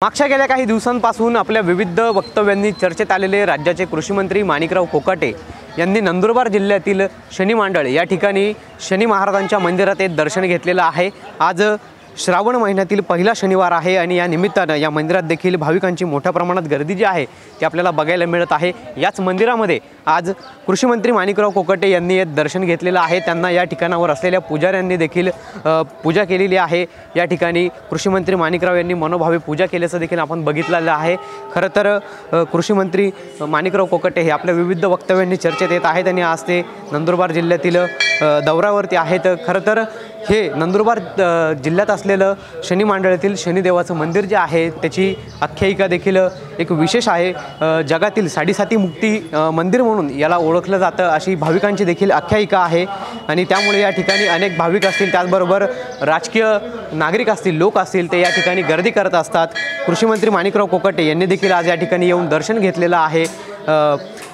मागच्या गेल्या काही दिवसांपासून आपल्या विविध वक्तव्यांनी चर्चेत आलेले राज्याचे कृषी मंत्री माणिकराव कोकाटे यांनी नंदुरबार जिल्ह्यातील शनी मांडळ या ठिकाणी शनी महाराजांच्या मंदिरात एक दर्शन घेतलेलं आहे। आज श्रावण महिन्यातील पहिला शनिवार आहे आणि या निमित्तानं या मंदिरात देखील भाविकांची मोठ्या प्रमाणात गर्दी जी आहे ती आपल्याला बघायला मिळत आहे। याच मंदिरामध्ये आज कृषी मंत्री माणिकराव कोकाटे यांनी एक दर्शन घेतलेलं आहे। त्यांना या ठिकाणावर असलेल्या पुजाऱ्यांनी देखील पूजा केलेली आहे। या ठिकाणी कृषी मंत्री माणिकराव यांनी मनोभावे पूजा केल्याचं देखील आपण बघितलेलं आहे। खरं तर कृषी मंत्री माणिकराव कोकाटे हे आपल्या विविध वक्तव्यांनी चर्चेत येत आहेत आणि आज ते नंदुरबार जिल्ह्यातील दौऱ्यावरती आहेत। खरं तर हे नंदुरबार जिल्ह्यात असलेलं शनी मांडळातील शनिदेवाचं मंदिर जे आहे त्याची आख्यायिका देखील एक विशेष आहे। जगातील साडेसाती मुक्ती मंदिर म्हणून याला ओळखलं जातं अशी भाविकांची देखील आख्यायिका आहे आणि त्यामुळे या ठिकाणी अनेक भाविक असतील, त्याचबरोबर राजकीय नागरिक असतील, लोक असतील ते या ठिकाणी गर्दी करत असतात। कृषी मंत्री माणिकराव कोकाटे यांनी देखील आज या ठिकाणी येऊन दर्शन घेतलेलं आहे।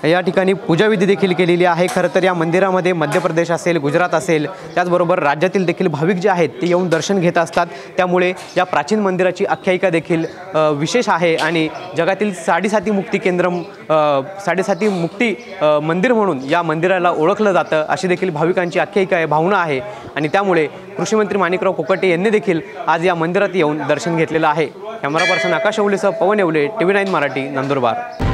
या ठिकाणी पूजाविधी देखील केलेली आहे। खरं तर या मंदिरामध्ये मध्य प्रदेश असेल, गुजरात असेल, त्याचबरोबर राज्यातील देखील भाविक जे आहेत ते येऊन दर्शन घेत असतात। त्यामुळे या प्राचीन मंदिराची आख्यायिका देखील विशेष आहे आणि जगातील साडेसाती मुक्ती केंद्र, साडेसाती मुक्ती मंदिर म्हणून या मंदिराला ओळखलं जातं अशी देखील भाविकांची आख्यायिका आहे, भावना आहे आणि त्यामुळे कृषी मंत्री माणिकराव कोकाटे यांनी देखील आज या मंदिरात येऊन दर्शन घेतलेलं आहे। कॅमेरा पर्सन आकाश येवलेसह पवन येवले, TV9 मराठी, नंदुरबार।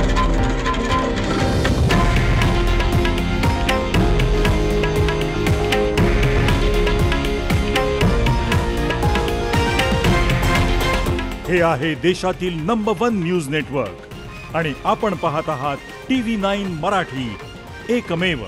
हे आहे देशातील नंबर 1 न्यूज नेटवर्क आणि आपण पाहत आहात TV9 मराठी, एकमेव।